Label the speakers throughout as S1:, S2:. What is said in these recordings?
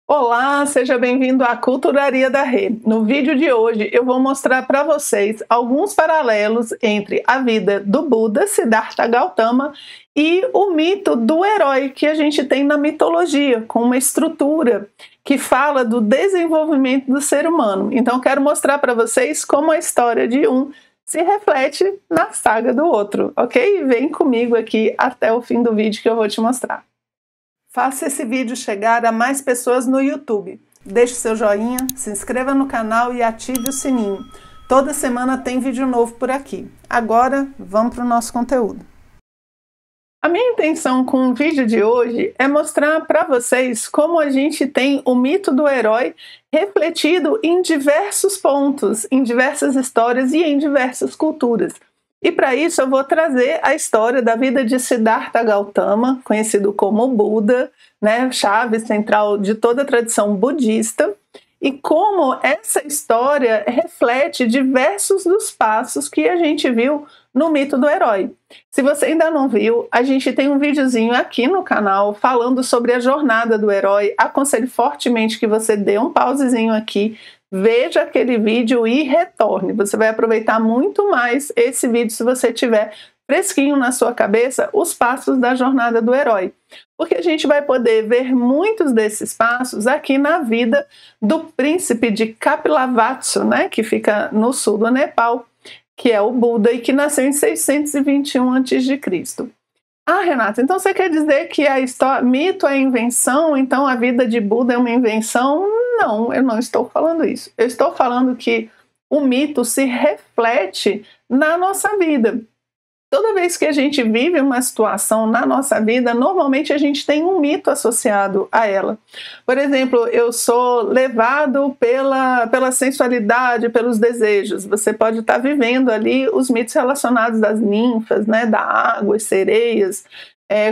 S1: Olá, seja bem-vindo à Culturaria da Rê. No vídeo de hoje eu vou mostrar para vocês alguns paralelos entre a vida do Buda, Siddhartha Gautama, e o mito do herói que a gente tem na mitologia, com uma estrutura que fala do desenvolvimento do ser humano. Então eu quero mostrar para vocês como a história de um se reflete na saga do outro, ok? Vem comigo aqui até o fim do vídeo que eu vou te mostrar. Faça esse vídeo chegar a mais pessoas no YouTube. Deixe seu joinha, se inscreva no canal e ative o sininho. Toda semana tem vídeo novo por aqui. Agora, vamos para o nosso conteúdo. A minha intenção com o vídeo de hoje é mostrar para vocês como a gente tem o mito do herói refletido em diversos pontos, em diversas histórias e em diversas culturas. E para isso eu vou trazer a história da vida de Siddhartha Gautama, conhecido como Buda, né, chave central de toda a tradição budista, e como essa história reflete diversos dos passos que a gente viu no mito do herói. Se você ainda não viu, a gente tem um videozinho aqui no canal falando sobre a jornada do herói. Aconselho fortemente que você dê um pausezinho aqui, veja aquele vídeo e retorne. Você vai aproveitar muito mais esse vídeo se você tiver fresquinho na sua cabeça os passos da jornada do herói. Porque a gente vai poder ver muitos desses passos aqui na vida do príncipe de Kapilavastu, né, que fica no sul do Nepal, que é o Buda e que nasceu em 621 a.C. Ah, Renata, então você quer dizer que a história, mito é invenção, então a vida de Buda é uma invenção? Não, eu não estou falando isso. Eu estou falando que o mito se reflete na nossa vida. Toda vez que a gente vive uma situação na nossa vida, normalmente a gente tem um mito associado a ela. Por exemplo, eu sou levado pela sensualidade, pelos desejos. Você pode estar vivendo ali os mitos relacionados às ninfas, né, da água, as sereias.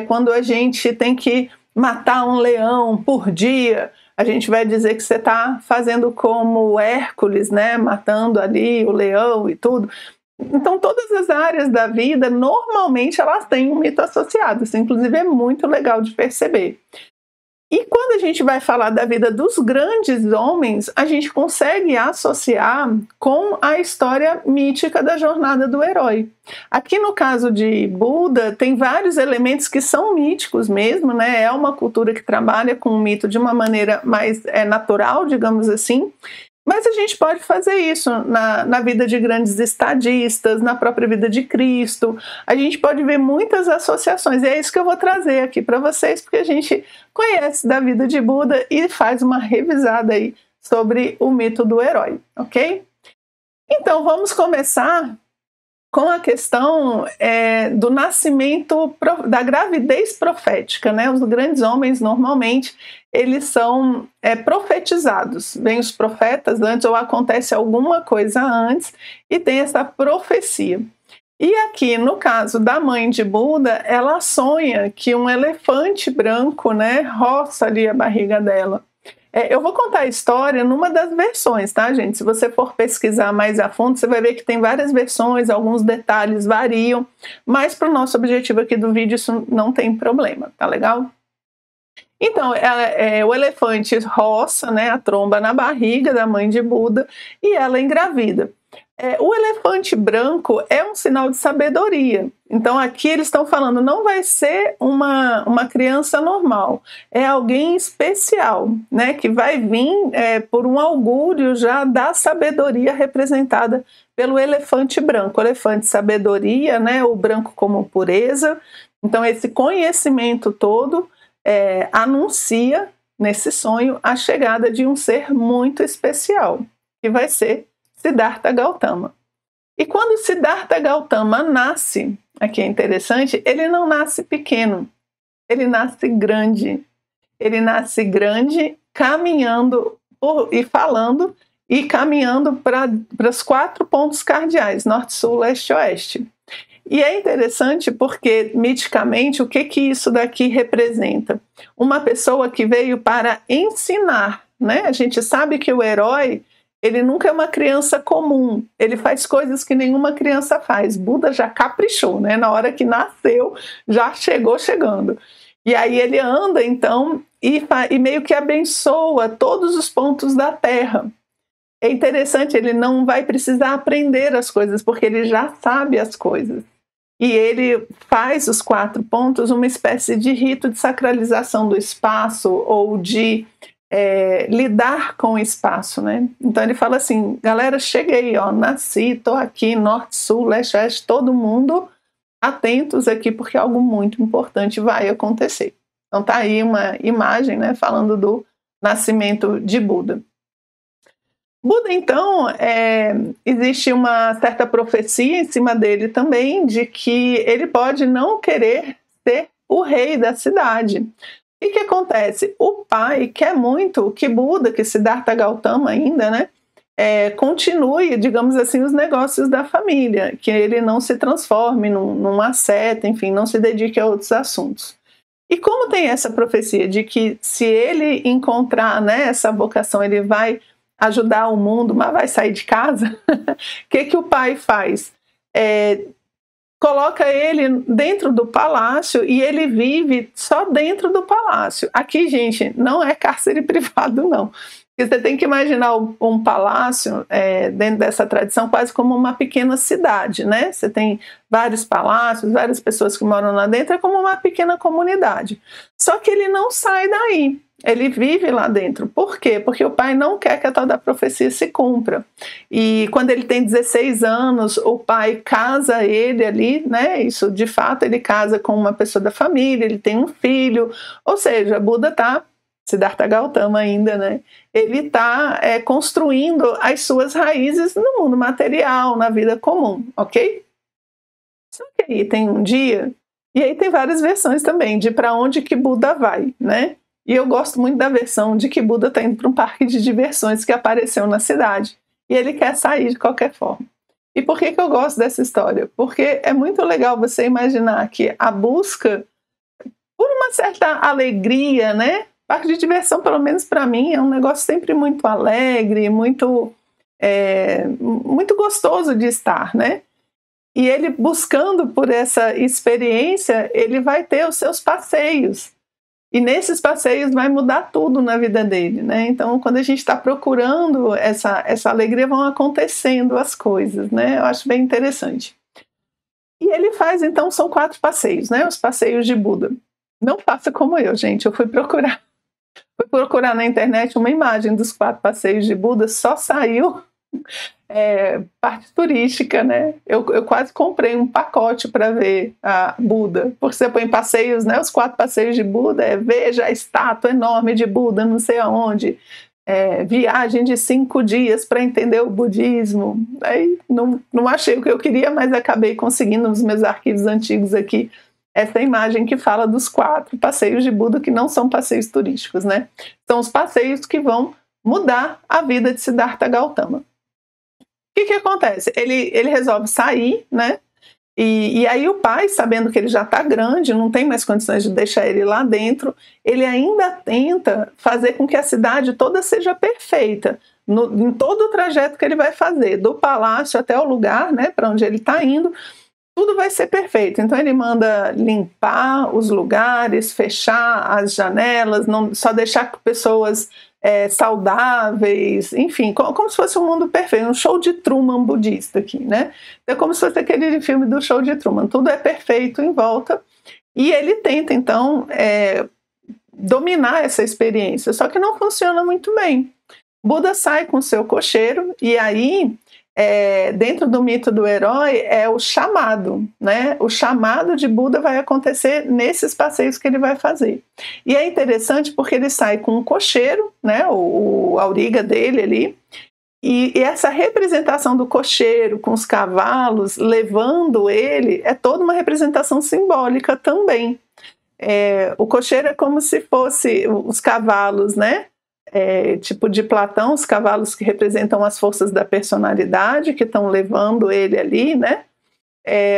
S1: Quando a gente tem que matar um leão por dia, a gente vai dizer que você está fazendo como Hércules, né, matando ali o leão e tudo. Então, todas as áreas da vida, normalmente, elas têm um mito associado. Isso, inclusive, é muito legal de perceber. E quando a gente vai falar da vida dos grandes homens, a gente consegue associar com a história mítica da jornada do herói. Aqui no caso de Buda, tem vários elementos que são míticos mesmo, né? É uma cultura que trabalha com o mito de uma maneira mais natural, digamos assim. Mas a gente pode fazer isso na vida de grandes estadistas, na própria vida de Cristo. A gente pode ver muitas associações. E é isso que eu vou trazer aqui para vocês, porque a gente conhece da vida de Buda e faz uma revisada aí sobre o mito do herói, ok? Então vamos começar com a questão do nascimento, da gravidez profética, né? Os grandes homens, normalmente, eles são profetizados. Vêm os profetas antes, ou acontece alguma coisa antes, e tem essa profecia. E aqui, no caso da mãe de Buda, ela sonha que um elefante branco, né, roça ali a barriga dela. Eu vou contar a história numa das versões, tá, gente? Se você for pesquisar mais a fundo, você vai ver que tem várias versões, alguns detalhes variam, mas para o nosso objetivo aqui do vídeo isso não tem problema, tá legal? Então, o elefante roça, né, a tromba na barriga da mãe de Buda e ela engravida. O elefante branco é um sinal de sabedoria. Então aqui eles estão falando, não vai ser uma criança normal, é alguém especial, né, que vai vir por um augúrio já da sabedoria representada pelo elefante branco. O elefante sabedoria, né, o branco como pureza. Então esse conhecimento todo anuncia nesse sonho a chegada de um ser muito especial, que vai ser Siddhartha Gautama. E quando Siddhartha Gautama nasce, aqui é interessante, ele não nasce pequeno, ele nasce grande. Ele nasce grande, caminhando e falando e caminhando para os 4 pontos cardeais, norte, sul, leste e oeste. E é interessante porque, miticamente, o que isso daqui representa? Uma pessoa que veio para ensinar, né? A gente sabe que o herói, ele nunca é uma criança comum, ele faz coisas que nenhuma criança faz. Buda já caprichou, né? Na hora que nasceu, já chegou chegando. E aí ele anda, então, e meio que abençoa todos os pontos da Terra. É interessante, ele não vai precisar aprender as coisas, porque ele já sabe as coisas. E ele faz os 4 pontos uma espécie de rito de sacralização do espaço ou de lidar com o espaço, né? Então ele fala assim, galera, cheguei, ó, nasci, tô aqui, norte, sul, leste, oeste, todo mundo atentos aqui, porque algo muito importante vai acontecer. Então tá aí uma imagem, né, falando do nascimento de Buda. Buda, então, existe uma certa profecia em cima dele também, de que ele pode não querer ser o rei da cidade. O que acontece? O pai quer muito que Buda, que Siddhartha Gautama ainda, né, continue, digamos assim, os negócios da família, que ele não se transforme num asceta, enfim, não se dedique a outros assuntos. E como tem essa profecia de que se ele encontrar, né, essa vocação, ele vai ajudar o mundo, mas vai sair de casa, o que o pai faz? Coloca ele dentro do palácio e ele vive só dentro do palácio. Aqui, gente, não é cárcere privado, não. Você tem que imaginar um palácio, dentro dessa tradição, quase como uma pequena cidade, né? Você tem vários palácios, várias pessoas que moram lá dentro, é como uma pequena comunidade. Só que ele não sai daí, ele vive lá dentro. Por quê? Porque o pai não quer que a tal da profecia se cumpra. E quando ele tem 16 anos, o pai casa ele ali, né? Isso, de fato, ele casa com uma pessoa da família, ele tem um filho, ou seja, Buda está... Siddhartha Gautama ainda, né? Ele está construindo as suas raízes no mundo material, na vida comum, ok? Só que aí tem um dia, e aí tem várias versões também, de para onde que Buda vai, né? E eu gosto muito da versão de que Buda está indo para um parque de diversões que apareceu na cidade, e ele quer sair de qualquer forma. E por que eu gosto dessa história? Porque é muito legal você imaginar que a busca por uma certa alegria, né? Parque de diversão, pelo menos para mim, é um negócio sempre muito alegre, muito gostoso de estar, né? E ele buscando por essa experiência, ele vai ter os seus passeios. E nesses passeios vai mudar tudo na vida dele, né? Então, quando a gente está procurando essa alegria, vão acontecendo as coisas, né? Eu acho bem interessante. E ele faz, então, são 4 passeios, né? Os passeios de Buda. Não faça como eu, gente. Eu fui procurar na internet uma imagem dos 4 passeios de Buda, só saiu parte turística, né? Eu quase comprei um pacote para ver a Buda, porque você põe passeios, né? Os 4 passeios de Buda, veja a estátua enorme de Buda, não sei aonde, viagem de 5 dias para entender o budismo. Aí não achei o que eu queria, mas acabei conseguindo nos meus arquivos antigos aqui essa imagem que fala dos 4 passeios de Buda, que não são passeios turísticos, né? São os passeios que vão mudar a vida de Siddhartha Gautama. O que acontece? Ele resolve sair, né? E aí o pai, sabendo que ele já está grande, não tem mais condições de deixar ele lá dentro, ele ainda tenta fazer com que a cidade toda seja perfeita, em todo o trajeto que ele vai fazer, do palácio até o lugar, né, para onde ele está indo, tudo vai ser perfeito. Então ele manda limpar os lugares, fechar as janelas, não só deixar pessoas saudáveis, enfim, como se fosse um mundo perfeito, um show de Truman budista aqui, né? É como se fosse aquele filme do show de Truman, tudo é perfeito em volta, e ele tenta, então, dominar essa experiência, só que não funciona muito bem. Buda sai com seu cocheiro, e aí, dentro do mito do herói, é o chamado, né? O chamado de Buda vai acontecer nesses passeios que ele vai fazer. E é interessante porque ele sai com um cocheiro, né? O auriga dele ali, e essa representação do cocheiro com os cavalos levando ele é toda uma representação simbólica também. O cocheiro é como se fosse os cavalos, né? Tipo de Platão, os cavalos que representam as forças da personalidade, que estão levando ele ali, né?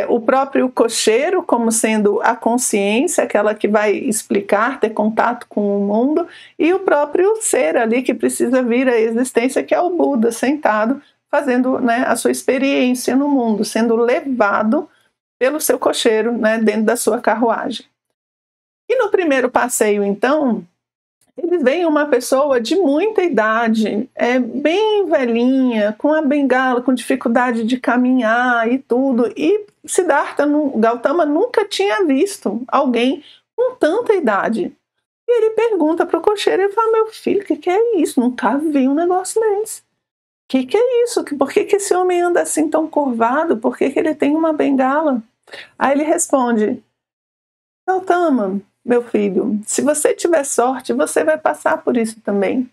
S1: O próprio cocheiro como sendo a consciência, aquela que vai explicar, ter contato com o mundo, e o próprio ser ali que precisa vir à existência, que é o Buda, sentado, fazendo, né, a sua experiência no mundo, sendo levado pelo seu cocheiro, né, dentro da sua carruagem. E no primeiro passeio, então, eles veem uma pessoa de muita idade, bem velhinha, com a bengala, com dificuldade de caminhar e tudo. E Gautama nunca tinha visto alguém com tanta idade. E ele pergunta para o cocheiro, ele fala, meu filho, o que é isso? Nunca vi um negócio desse. O que é isso? Por que esse homem anda assim tão curvado? Por que ele tem uma bengala? Aí ele responde, Gautama, meu filho, se você tiver sorte, você vai passar por isso também.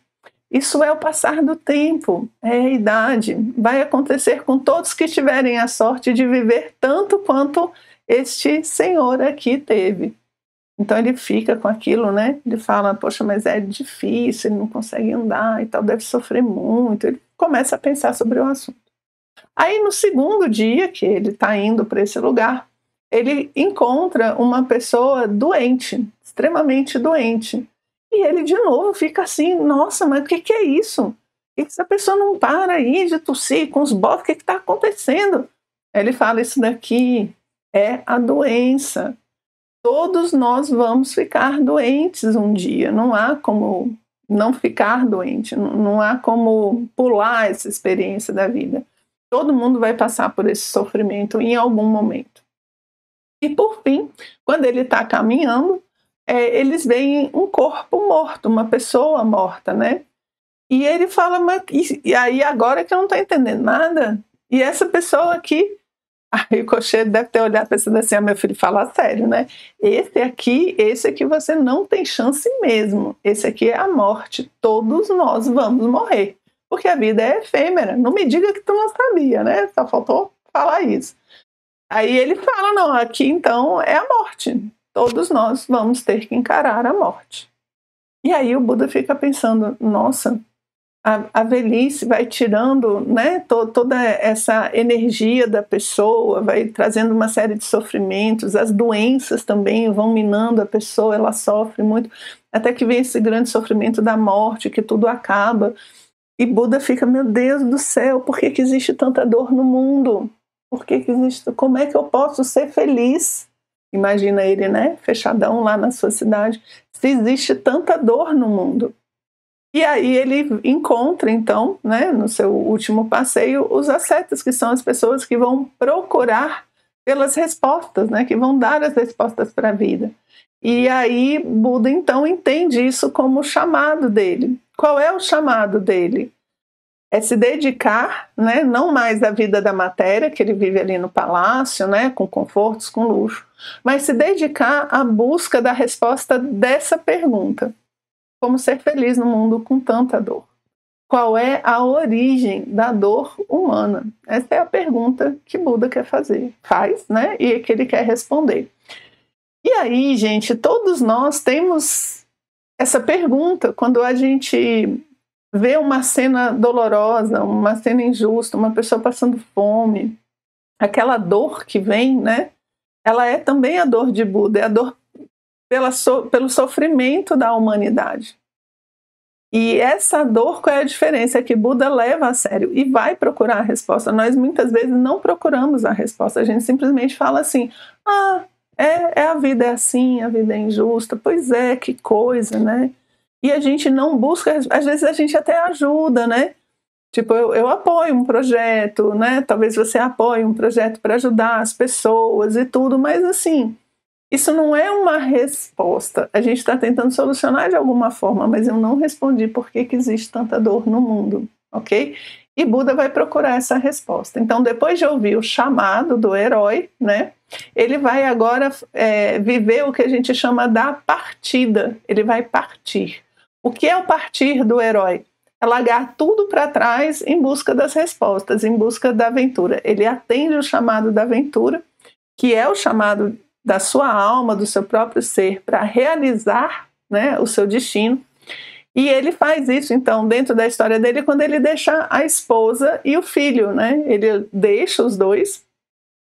S1: Isso é o passar do tempo, é a idade. Vai acontecer com todos que tiverem a sorte de viver tanto quanto este senhor aqui teve. Então ele fica com aquilo, né? Ele fala, poxa, mas é difícil, ele não consegue andar e tal, deve sofrer muito. Ele começa a pensar sobre o assunto. Aí no segundo dia que ele está indo para esse lugar, ele encontra uma pessoa doente, extremamente doente. E ele de novo fica assim, nossa, mas o que é isso? Essa pessoa não para aí de tossir com os bofos, o que está acontecendo? Ele fala, isso daqui é a doença. Todos nós vamos ficar doentes um dia, não há como não ficar doente, não há como pular essa experiência da vida. Todo mundo vai passar por esse sofrimento em algum momento. E por fim, quando ele está caminhando, eles veem um corpo morto, uma pessoa morta, né? E ele fala, mas e aí agora que eu não estou entendendo nada? E essa pessoa aqui, aí o cocheiro deve ter olhado pensando assim, meu filho, fala sério, né? Esse aqui você não tem chance mesmo. Esse aqui é a morte. Todos nós vamos morrer. Porque a vida é efêmera. Não me diga que tu não sabia, né? Só faltou falar isso. Aí ele fala, não, aqui então é a morte. Todos nós vamos ter que encarar a morte. E aí o Buda fica pensando, nossa, a velhice vai tirando, né, toda essa energia da pessoa, vai trazendo uma série de sofrimentos, as doenças também vão minando a pessoa, ela sofre muito, até que vem esse grande sofrimento da morte, que tudo acaba. E Buda fica, meu Deus do céu, por que existe tanta dor no mundo? Por que existe? Como é que eu posso ser feliz? Imagina ele, né, fechadão lá na sua cidade, se existe tanta dor no mundo. E aí ele encontra, então, né, no seu último passeio, os ascetas, que são as pessoas que vão procurar pelas respostas, né, que vão dar as respostas para a vida. E aí Buda, então, entende isso como o chamado dele. Qual é o chamado dele? É se dedicar, né, não mais à vida da matéria, que ele vive ali no palácio, né, com confortos, com luxo, mas se dedicar à busca da resposta dessa pergunta. Como ser feliz no mundo com tanta dor? Qual é a origem da dor humana? Essa é a pergunta que Buda quer fazer. Faz, né? E que ele quer responder. E aí, gente, todos nós temos essa pergunta quando a gente vê uma cena dolorosa, uma cena injusta, uma pessoa passando fome, aquela dor que vem, né? Ela é também a dor de Buda, é a dor pelo sofrimento da humanidade. E essa dor, qual é a diferença? É que Buda leva a sério e vai procurar a resposta. Nós muitas vezes não procuramos a resposta, a gente simplesmente fala assim, a vida é assim, a vida é injusta, pois é, que coisa, né? E a gente não busca, às vezes a gente até ajuda, né? Tipo, eu apoio um projeto, né? Talvez você apoie um projeto para ajudar as pessoas e tudo, mas assim, isso não é uma resposta. A gente está tentando solucionar de alguma forma, mas eu não respondi por que existe tanta dor no mundo, ok? E Buda vai procurar essa resposta. Então, depois de ouvir o chamado do herói, né, ele vai agora viver o que a gente chama da partida. Ele vai partir. O que é o partir do herói? É largar tudo para trás em busca das respostas, em busca da aventura. Ele atende o chamado da aventura, que é o chamado da sua alma, do seu próprio ser, para realizar, né, o seu destino. E ele faz isso, então, dentro da história dele, quando ele deixa a esposa e o filho, né? Ele deixa os dois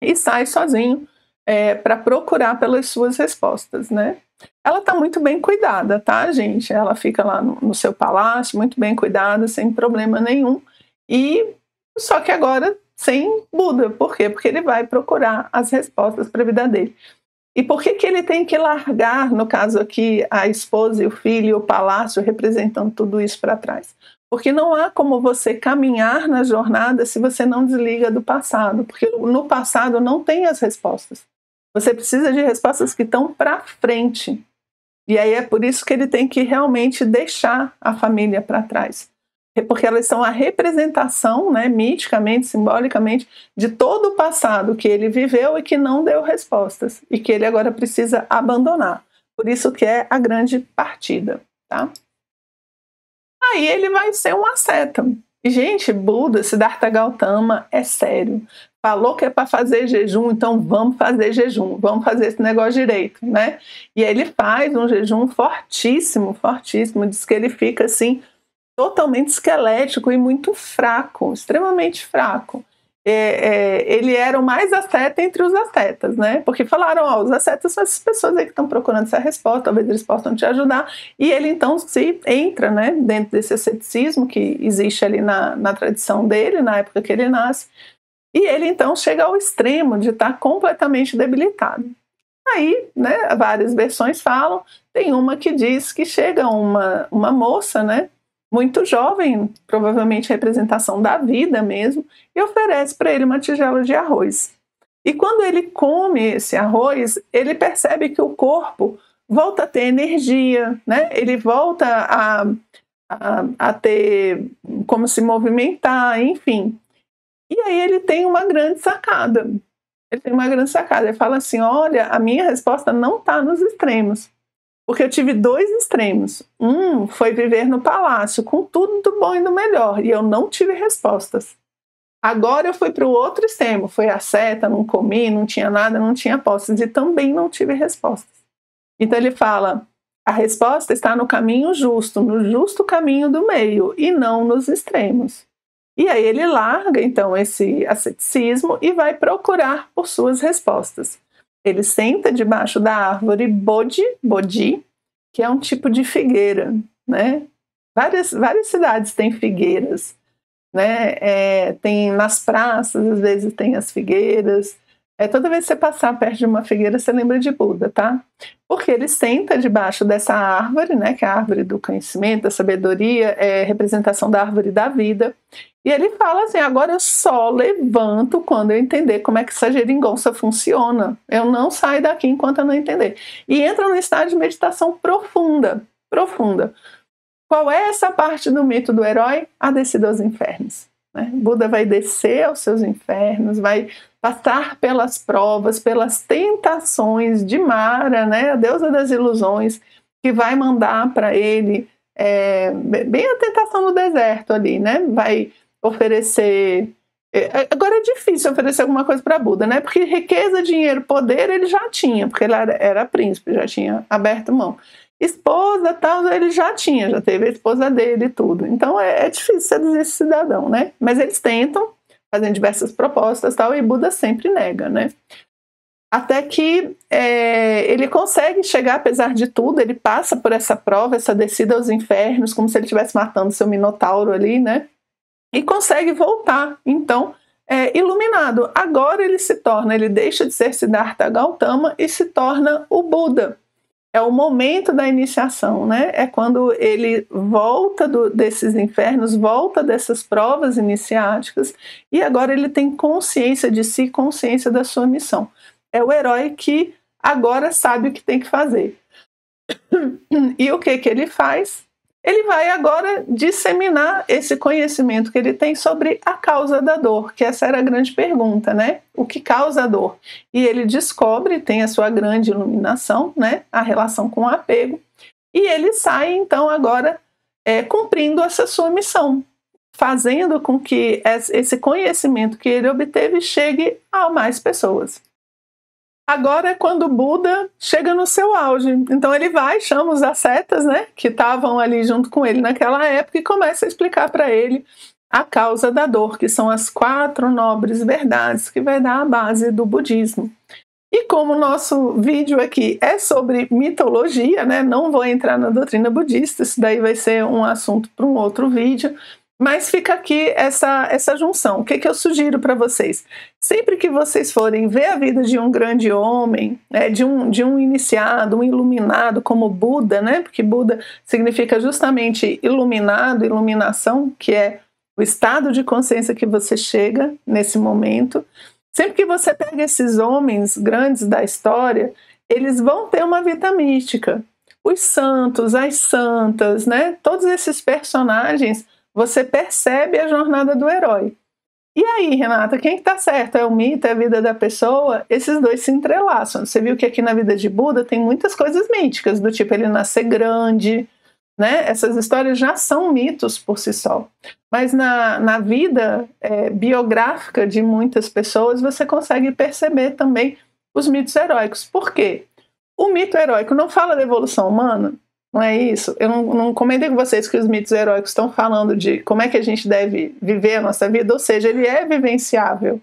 S1: e sai sozinho para procurar pelas suas respostas, né? Ela está muito bem cuidada, tá, gente? Ela fica lá no seu palácio, muito bem cuidada, sem problema nenhum. E só que agora sem Buda. Por quê? Porque ele vai procurar as respostas para a vida dele. E por que que ele tem que largar, no caso aqui, a esposa e o filho e o palácio, representando tudo isso para trás? Porque não há como você caminhar na jornada se você não desliga do passado, porque no passado não tem as respostas. Você precisa de respostas que estão para frente. E aí é por isso que ele tem que realmente deixar a família para trás. Porque elas são a representação, né, miticamente, simbolicamente, de todo o passado que ele viveu e que não deu respostas. E que ele agora precisa abandonar. Por isso que é a grande partida, tá? Aí ele vai ser um asceta. Gente, Buda, Siddhartha Gautama, é sério. Falou que é para fazer jejum, então vamos fazer jejum, vamos fazer esse negócio direito, né? E ele faz um jejum fortíssimo, fortíssimo. Diz que ele fica assim, totalmente esquelético e muito fraco, extremamente fraco. Ele era o mais asceta entre os ascetas, né? Porque falaram, ó, os ascetas são essas pessoas aí que estão procurando essa resposta, talvez eles possam te ajudar. E ele então se entra, né, dentro desse asceticismo que existe ali na tradição dele, na época que ele nasce. E ele então chega ao extremo de estar completamente debilitado. Aí, né, várias versões falam, tem uma que diz que chega uma moça, né, muito jovem, provavelmente representação da vida mesmo, e oferece para ele uma tigela de arroz. E quando ele come esse arroz, ele percebe que o corpo volta a ter energia, né? Ele volta a ter como se movimentar, enfim. E aí ele tem uma grande sacada. Ele fala assim, olha, a minha resposta não está nos extremos. Porque eu tive dois extremos. Um foi viver no palácio, com tudo do bom e do melhor, e eu não tive respostas. Agora eu fui para o outro extremo, foi asceta, não comi, não tinha nada, não tinha posses, e também não tive respostas. Então ele fala, a resposta está no caminho justo, no justo caminho do meio, e não nos extremos. E aí ele larga, então, esse asceticismo e vai procurar por suas respostas. Ele senta debaixo da árvore Bodhi, que é um tipo de figueira, né? Várias cidades têm figueiras, né? Tem nas praças, às vezes tem as figueiras. Toda vez que você passar perto de uma figueira, você lembra de Buda, tá? Porque ele senta debaixo dessa árvore, né? Que é a árvore do conhecimento, da sabedoria, é representação da árvore da vida. E ele fala assim, agora eu só levanto quando eu entender como é que essa geringonça funciona. Eu não saio daqui enquanto eu não entender. E entra num estado de meditação profunda, profunda. Qual é essa parte do mito do herói? A descida aos infernos. Né? Buda vai descer aos seus infernos, vai passar pelas provas, pelas tentações de Mara, né? A deusa das ilusões, que vai mandar para ele, bem a tentação no deserto ali, né? Vai oferecer... Agora é difícil oferecer alguma coisa para Buda, né? Porque riqueza, dinheiro, poder ele já tinha, porque ele era príncipe, já tinha aberto mão. Esposa, tal, ele já teve a esposa dele e tudo. Então é difícil seduzir esse cidadão, né? Mas eles tentam, fazem diversas propostas, tal, e Buda sempre nega, né? Até que ele consegue chegar, apesar de tudo, ele passa por essa prova, essa descida aos infernos, como se ele estivesse matando seu minotauro ali, né? E consegue voltar, então, iluminado. Agora ele deixa de ser Siddhartha Gautama e se torna o Buda. É o momento da iniciação, né? É quando ele volta desses infernos, volta dessas provas iniciáticas, e agora ele tem consciência de si, consciência da sua missão. É o herói que agora sabe o que tem que fazer. E o que ele faz? Ele vai agora disseminar esse conhecimento que ele tem sobre a causa da dor, que essa era a grande pergunta, né? O que causa a dor? E ele descobre, tem a sua grande iluminação, né? A relação com o apego, e ele sai, então, agora cumprindo essa sua missão, fazendo com que esse conhecimento que ele obteve chegue a mais pessoas. Agora é quando o Buda chega no seu auge. Então ele chama os ascetas, né, que estavam ali junto com ele naquela época, e começa a explicar para ele a causa da dor, que são as 4 nobres verdades que vai dar a base do budismo. E como o nosso vídeo aqui é sobre mitologia, né, não vou entrar na doutrina budista, isso daí vai ser um assunto para um outro vídeo, Mas fica aqui essa junção. O que eu sugiro para vocês? Sempre que vocês forem ver a vida de um grande homem, né, de um iniciado, um iluminado como Buda, né, porque Buda significa justamente iluminado, iluminação, que é o estado de consciência que você chega nesse momento. Sempre que você pega esses homens grandes da história, eles vão ter uma vida mística. Os santos, as santas, né, todos esses personagens, você percebe a jornada do herói. E aí, Renata, quem está certo? É o mito, é a vida da pessoa? Esses dois se entrelaçam. Você viu que aqui na vida de Buda tem muitas coisas míticas, do tipo ele nascer grande, né? Essas histórias já são mitos por si só. Mas na vida biográfica de muitas pessoas, você consegue perceber também os mitos heróicos. Por quê? O mito heróico não fala da evolução humana? Não é isso? Eu não comentei com vocês que os mitos heróicos estão falando de como é que a gente deve viver a nossa vida, ou seja, ele é vivenciável,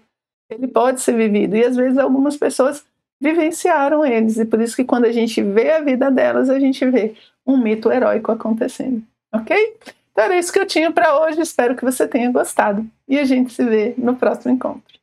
S1: ele pode ser vivido, e às vezes algumas pessoas vivenciaram eles, e por isso que quando a gente vê a vida delas, a gente vê um mito heróico acontecendo, ok? Então era isso que eu tinha para hoje, espero que você tenha gostado, e a gente se vê no próximo encontro.